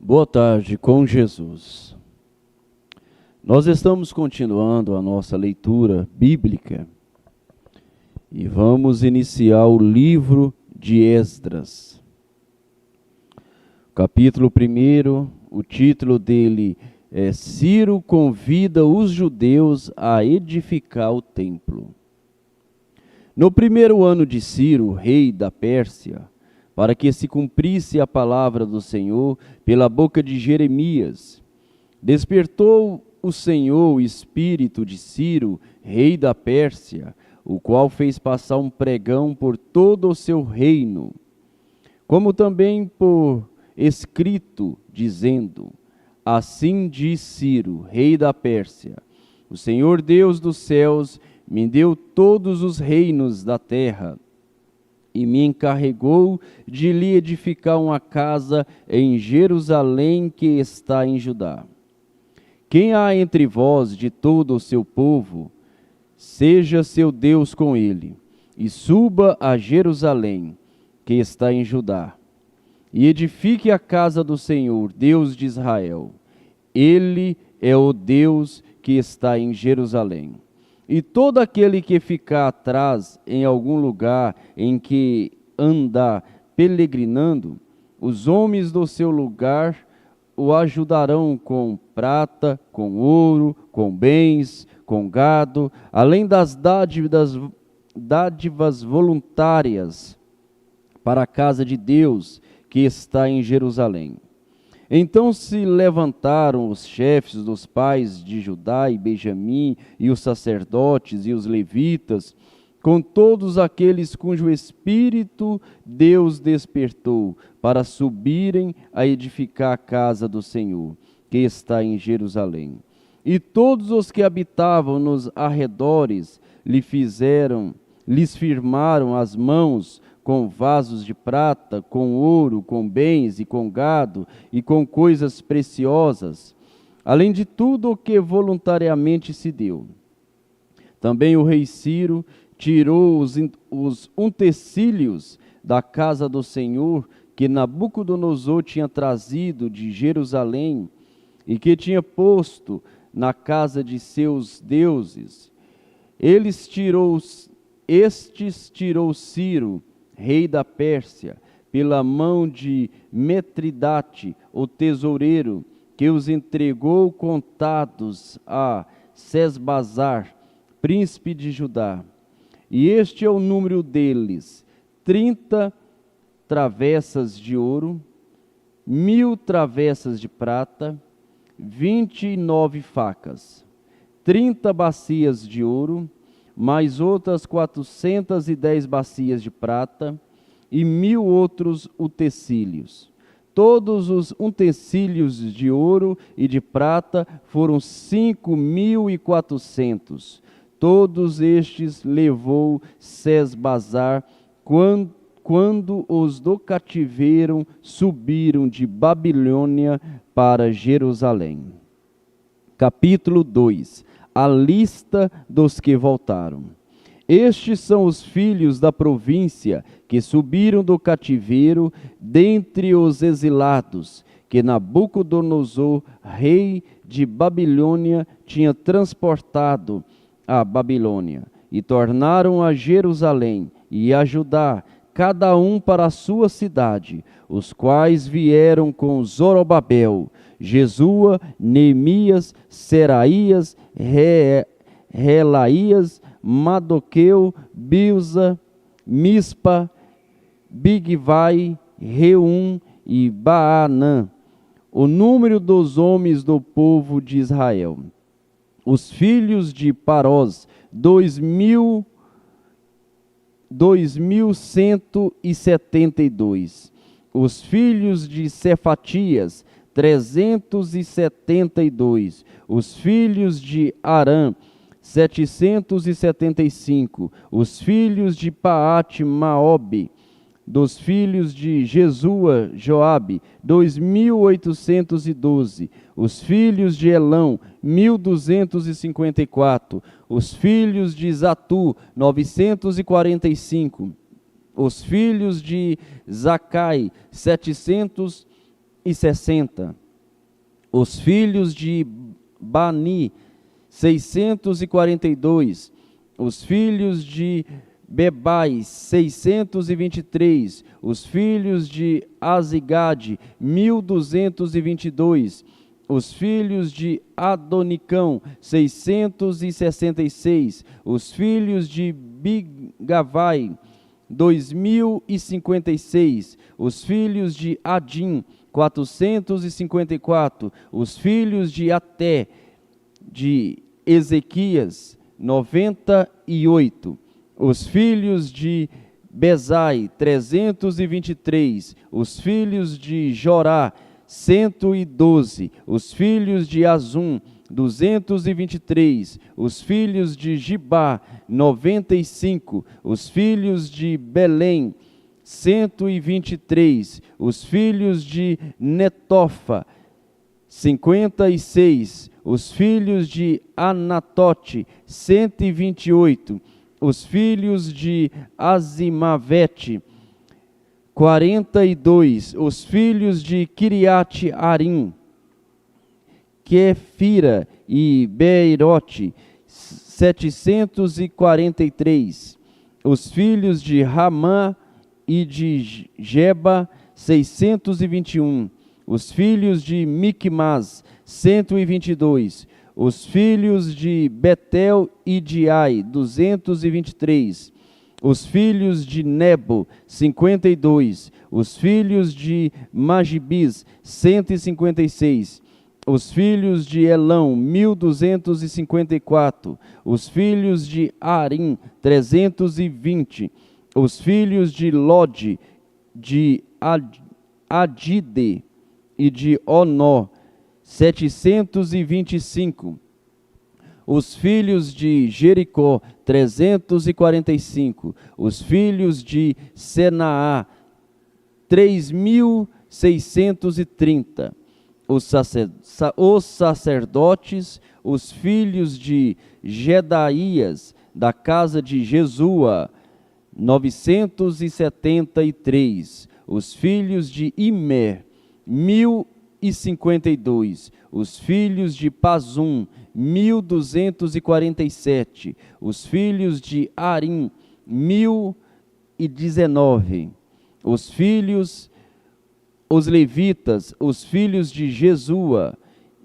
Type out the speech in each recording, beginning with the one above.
Boa tarde com Jesus. Nós estamos continuando a nossa leitura bíblica e vamos iniciar o livro de Esdras. Capítulo 1, o título dele é Ciro convida os judeus a edificar o templo. No primeiro ano de Ciro, rei da Pérsia, para que se cumprisse a palavra do Senhor pela boca de Jeremias, despertou o Senhor o espírito de Ciro, rei da Pérsia, o qual fez passar um pregão por todo o seu reino, como também por escrito, dizendo: Assim diz Ciro, rei da Pérsia: O Senhor Deus dos céus me deu todos os reinos da terra, e me encarregou de lhe edificar uma casa em Jerusalém que está em Judá. Quem há entre vós de todo o seu povo, seja seu Deus com ele, e suba a Jerusalém, que está em Judá, e edifique a casa do Senhor, Deus de Israel. Ele é o Deus que está em Jerusalém. E todo aquele que ficar atrás em algum lugar em que andar peregrinando, os homens do seu lugar o ajudarão com prata, com ouro, com bens, com gado, além das dádivas voluntárias para a casa de Deus que está em Jerusalém. Então se levantaram os chefes dos pais de Judá e Benjamim, e os sacerdotes e os levitas, com todos aqueles cujo espírito Deus despertou, para subirem a edificar a casa do Senhor, que está em Jerusalém. E todos os que habitavam nos arredores lhes firmaram as mãos, com vasos de prata, com ouro, com bens e com gado e com coisas preciosas, além de tudo o que voluntariamente se deu. Também o rei Ciro tirou os utensílios da casa do Senhor que Nabucodonosor tinha trazido de Jerusalém e que tinha posto na casa de seus deuses. Estes tirou Ciro, rei da Pérsia, pela mão de Mitridate, o tesoureiro, que os entregou contados a Sesbazar, príncipe de Judá. E este é o número deles: 30 travessas de ouro, 1000 travessas de prata, 29 facas, 30 bacias de ouro, mais outras 410 bacias de prata e 1000 outros utensílios. Todos os utensílios de ouro e de prata foram 5.400. Todos estes levou Sesbazar quando os do cativeiro subiram de Babilônia para Jerusalém. Capítulo 2. A lista dos que voltaram. Estes são os filhos da província que subiram do cativeiro dentre os exilados, que Nabucodonosor, rei de Babilônia, tinha transportado à Babilônia, e tornaram a Jerusalém e a Judá, cada um para a sua cidade, os quais vieram com Zorobabel, Jesua, Neemias, Seraías, Relaías, Madoqueu, Bilza, Mispa, Bigvai, Reum e Baanã, o número dos homens do povo de Israel. Os filhos de Parós, 2.172. Os filhos de Cefatias, 372. Os filhos de Arã, 775. Os filhos de Paate-Maobe, dos filhos de Jesua, Joabe, 2.812. Os filhos de Elão, 1.254. Os filhos de Zatu, 945. Os filhos de Zacai, 700 660. Os filhos de Bani, 642. Os filhos de Bebai, 623. Os filhos de Azigade, 1222. Os filhos de Adonicão, 666. Os filhos de Bigavai, 2056. Os filhos de Adim, 454. Os filhos de Até, de Ezequias, 98. Os filhos de Bezai, 323. Os filhos de Jorá, 112. Os filhos de Azum, 223. Os filhos de Gibá, 95. Os filhos de Belém, 123. Os filhos de Netofa, 56. Os filhos de Anatote, 128. Os filhos de Azimavete, 42. Os filhos de Kiriate Arim, Quefira e Beirote, 743. Os filhos de Ramã e de Geba, 621. Os filhos de Micmas, 122. Os filhos de Betel e de Ai, 223. Os filhos de Nebo, 52. Os filhos de Magibis, 156. Os filhos de Elão, 1254. Os filhos de Arim, 320. Os filhos de Lode, de Adide e de Onó, 725. Os filhos de Jericó, 345. Os filhos de Senaá, 3.630. Os sacerdotes, os filhos de Gedaías, da casa de Jesua, 973. Os filhos de Imer, 1052. Os filhos de Pazum, 1247. Os filhos de Arim, 1019. Os levitas, os filhos de Jesua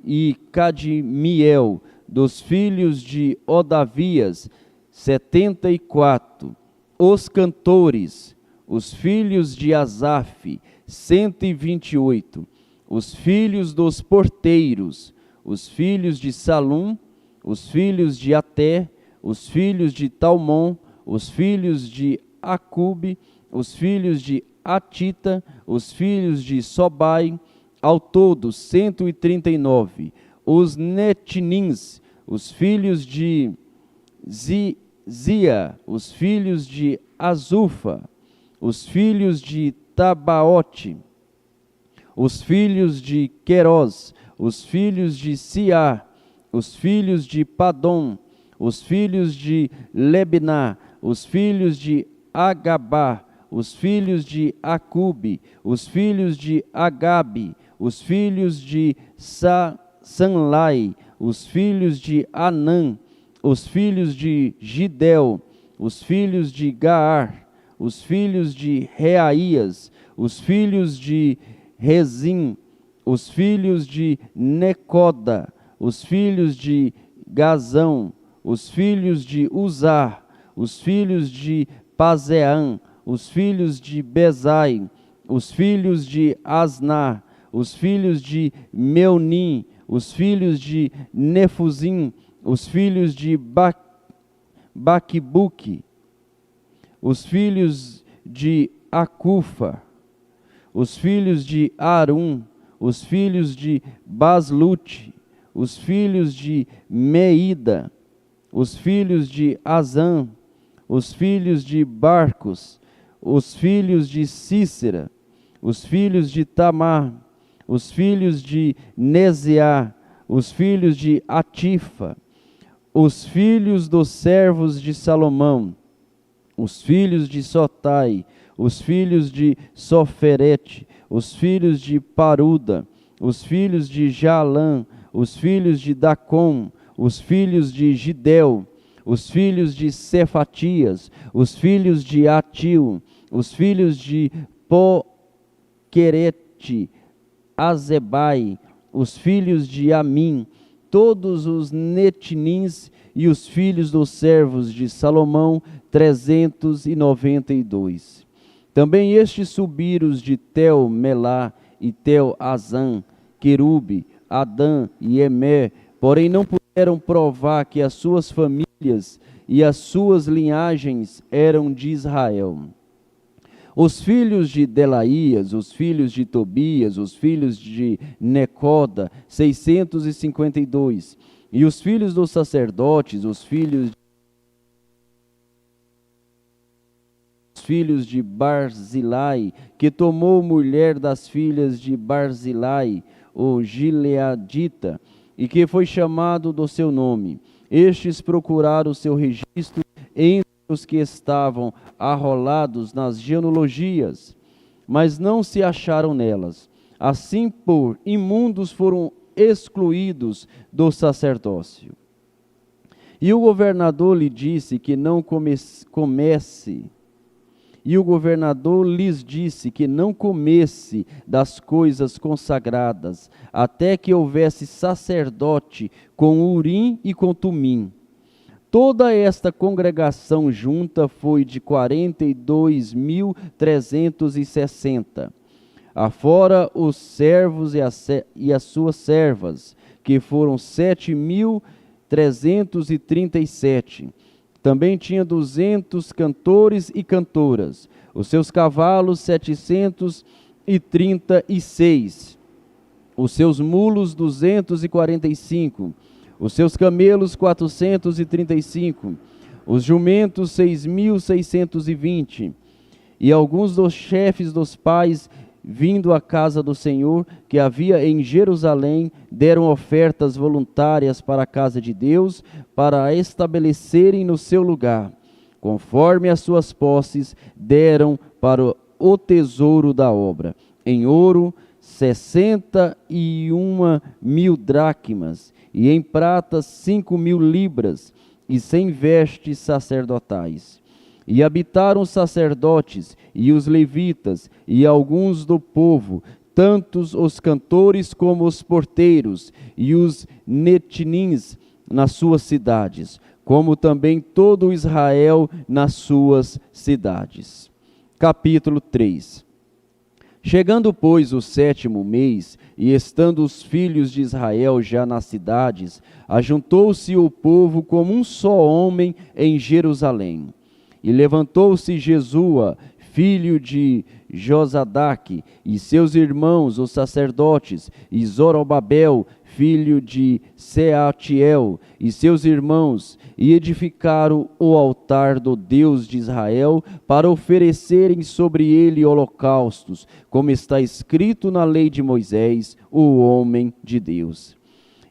e Cadmiel, dos filhos de Odavias, 74. Os cantores, os filhos de Asaf, 128. Os filhos dos porteiros, os filhos de Salum, os filhos de Até, os filhos de Talmon, os filhos de Acube, os filhos de Atita, os filhos de Sobai, ao todo 139. Os Netinins, os filhos de Zia, os filhos de Azufa, os filhos de Tabaote, os filhos de Queros, os filhos de Siá, os filhos de Padom, os filhos de Lebná, os filhos de Agabá, os filhos de Acube, os filhos de Agabe, os filhos de Sanlai, os filhos de Anã, os filhos de Gidel, os filhos de Gaar, os filhos de Reaías, os filhos de Rezim, os filhos de Necoda, os filhos de Gazão, os filhos de Uzar, os filhos de Pazeã, os filhos de Bezai, os filhos de Asná, os filhos de Meunim, os filhos de Nefuzim, os filhos de Baquibuque, os filhos de Acufa, os filhos de Arum, os filhos de Baslute, os filhos de Meida, os filhos de Azã, os filhos de Barcos, os filhos de Cícera, os filhos de Tamar, os filhos de Neziá, os filhos de Atifa, os filhos dos servos de Salomão, os filhos de Sotai, os filhos de Soferete, os filhos de Paruda, os filhos de Jaalã, os filhos de Dacom, os filhos de Gidel, os filhos de Cefatias, os filhos de Atil, os filhos de Poquerete, Azebai, os filhos de Amim, todos os netinins e os filhos dos servos de Salomão, 392. Também estes subiram de Tel-Melá e Tel-Azã, Querube, Adã e Emer, porém não puderam provar que as suas famílias e as suas linhagens eram de Israel. Os filhos de Delaías, os filhos de Tobias, os filhos de Necoda, 652. E os filhos dos sacerdotes, os filhos de Barzilai, que tomou mulher das filhas de Barzilai, o Gileadita, e que foi chamado do seu nome. Estes procuraram o seu registro entre os que estavam arrolados nas genealogias, mas não se acharam nelas. Assim, por imundos foram excluídos do sacerdócio. E o governador lhe disse que não comesse. E o governador lhes disse que não comesse das coisas consagradas, até que houvesse sacerdote com Urim e com Tumim. Toda esta congregação junta foi de 42.360, afora os servos e as suas servas, que foram 7.337. Também tinha 200 cantores e cantoras, os seus cavalos 736, os seus mulos 245, os seus camelos 435, os jumentos 6.620, e alguns dos chefes dos pais, vindo à casa do Senhor, que havia em Jerusalém, deram ofertas voluntárias para a casa de Deus, para a estabelecerem no seu lugar. Conforme as suas posses, deram para o tesouro da obra. Em ouro, 61.000 dracmas, e em prata 5.000 libras, e 100 vestes sacerdotais. E habitaram os sacerdotes e os levitas e alguns do povo, tantos os cantores como os porteiros e os netinins nas suas cidades, como também todo Israel nas suas cidades. Capítulo 3. Chegando, pois, o 7º mês, e estando os filhos de Israel já nas cidades, ajuntou-se o povo como um só homem em Jerusalém. E levantou-se Jesua, filho de Josadaque, e seus irmãos, os sacerdotes, e Zorobabel, filho de Sealtiel, e seus irmãos, e edificaram o altar do Deus de Israel, para oferecerem sobre ele holocaustos, como está escrito na lei de Moisés, o homem de Deus.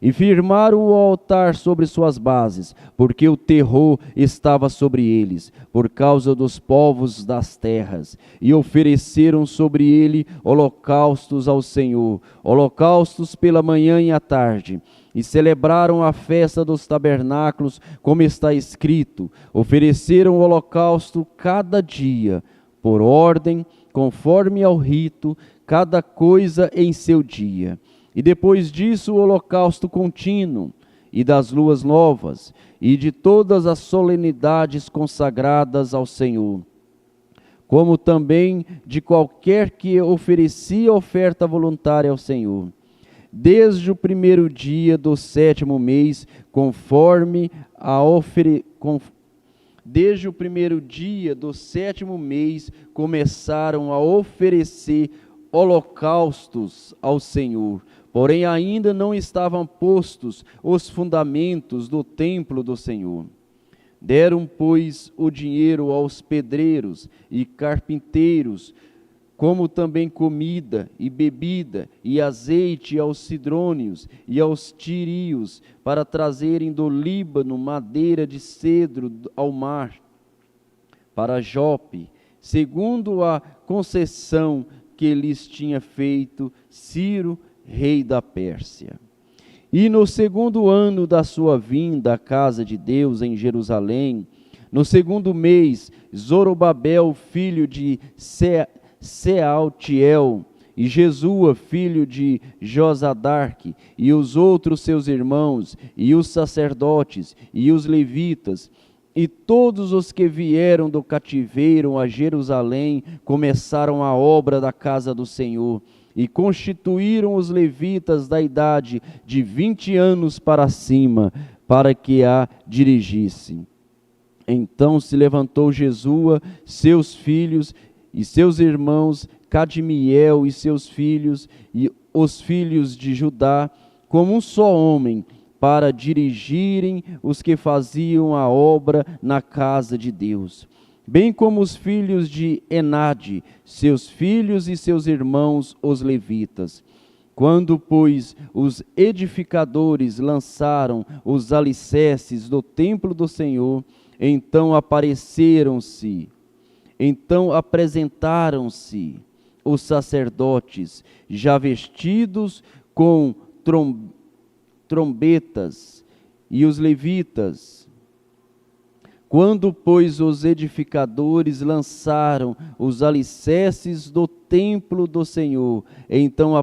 E firmaram o altar sobre suas bases, porque o terror estava sobre eles, por causa dos povos das terras. E ofereceram sobre ele holocaustos ao Senhor, holocaustos pela manhã e à tarde. E celebraram a festa dos tabernáculos, como está escrito: ofereceram o holocausto cada dia, por ordem, conforme ao rito, cada coisa em seu dia. E depois disso o holocausto contínuo, e das luas novas, e de todas as solenidades consagradas ao Senhor, como também de qualquer que oferecia oferta voluntária ao Senhor. Desde o 1º dia do 7º mês, desde o 1º dia do 7º mês, começaram a oferecer holocaustos ao Senhor. Porém, ainda não estavam postos os fundamentos do templo do Senhor. Deram, pois, o dinheiro aos pedreiros e carpinteiros, como também comida e bebida e azeite aos sidrônios e aos tírios, para trazerem do Líbano madeira de cedro ao mar, para Jope, segundo a concessão que lhes tinha feito Ciro, rei da Pérsia. E no 2º ano da sua vinda à casa de Deus em Jerusalém, no 2º mês, Zorobabel, filho de Sealtiel, e Jesua, filho de Josadarque, e os outros seus irmãos, e os sacerdotes, e os levitas, e todos os que vieram do cativeiro a Jerusalém, começaram a obra da casa do Senhor, e constituíram os levitas da idade de 20 anos para cima, para que a dirigissem. Então se levantou Jesua, seus filhos e seus irmãos, Cadmiel e seus filhos, e os filhos de Judá, como um só homem, para dirigirem os que faziam a obra na casa de Deus, bem como os filhos de Enade, seus filhos e seus irmãos, os levitas. Quando, pois, os edificadores lançaram os alicerces do templo do Senhor, então apresentaram-se os sacerdotes, já vestidos com trombetas, e os levitas. Quando, pois, os edificadores lançaram os alicerces do templo do Senhor, então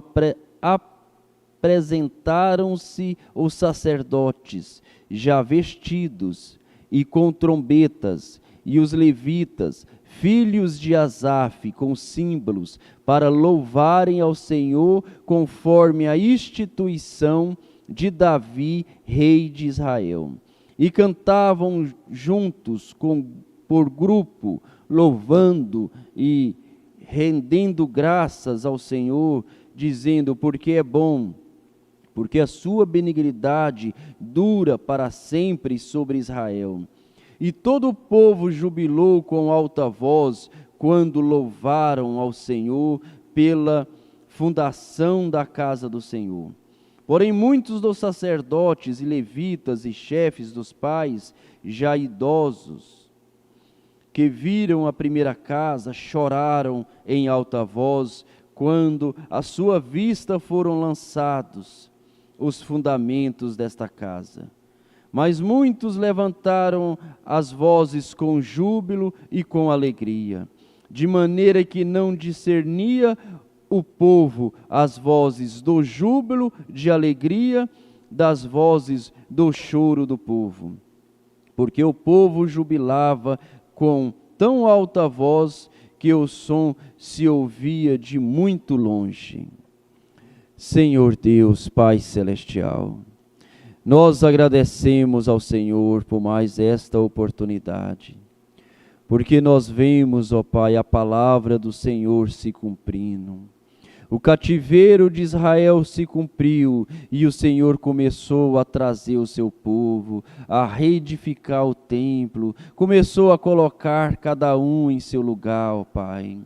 apresentaram-se os sacerdotes, já vestidos e com trombetas, e os levitas, filhos de Asaf, com símbolos, para louvarem ao Senhor conforme a instituição de Davi, rei de Israel. E cantavam juntos, por grupo, louvando e rendendo graças ao Senhor, dizendo: porque é bom, porque a sua benignidade dura para sempre sobre Israel. E todo o povo jubilou com alta voz, quando louvaram ao Senhor pela fundação da casa do Senhor. Porém, muitos dos sacerdotes e levitas e chefes dos pais, já idosos, que viram a primeira casa, choraram em alta voz, quando à sua vista foram lançados os fundamentos desta casa. Mas muitos levantaram as vozes com júbilo e com alegria, de maneira que não discernia o povo as vozes do júbilo, de alegria, das vozes do choro do povo. Porque o povo jubilava com tão alta voz que o som se ouvia de muito longe. Senhor Deus, Pai Celestial, nós agradecemos ao Senhor por mais esta oportunidade, porque nós vemos, ó Pai, a palavra do Senhor se cumprindo. O cativeiro de Israel se cumpriu e o Senhor começou a trazer o seu povo, a reedificar o templo, começou a colocar cada um em seu lugar, ó Pai.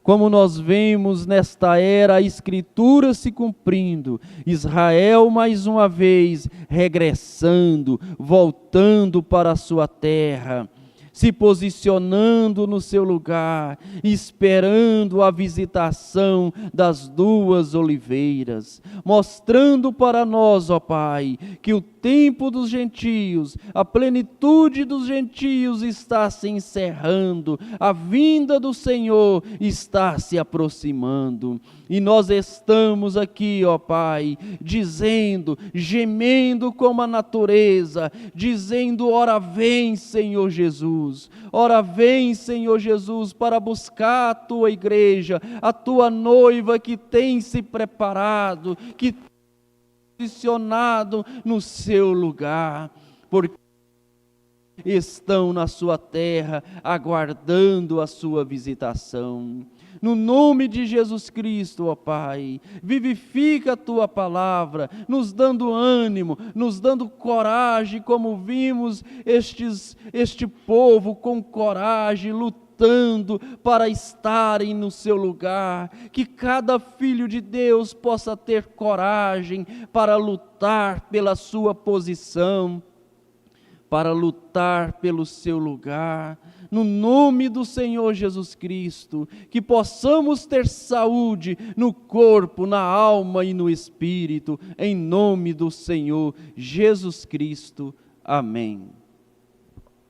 Como nós vemos nesta era a Escritura se cumprindo, Israel mais uma vez regressando, voltando para a sua terra, se posicionando no seu lugar, esperando a visitação das duas oliveiras, mostrando para nós, ó Pai, que o tempo dos gentios, a plenitude dos gentios está se encerrando, a vinda do Senhor está se aproximando. E nós estamos aqui, ó Pai, dizendo, gemendo como a natureza, dizendo: ora vem, Senhor Jesus, ora vem, Senhor Jesus, para buscar a Tua igreja, a Tua noiva que tem se preparado, que tem posicionado no seu lugar, porque estão na sua terra, aguardando a sua visitação. No nome de Jesus Cristo, ó Pai, vivifica a Tua palavra, nos dando ânimo, nos dando coragem, como vimos este povo com coragem, lutando para estarem no seu lugar. Que cada filho de Deus possa ter coragem para lutar pela sua posição, para lutar pelo seu lugar, no nome do Senhor Jesus Cristo, que possamos ter saúde no corpo, na alma e no espírito, em nome do Senhor Jesus Cristo. Amém.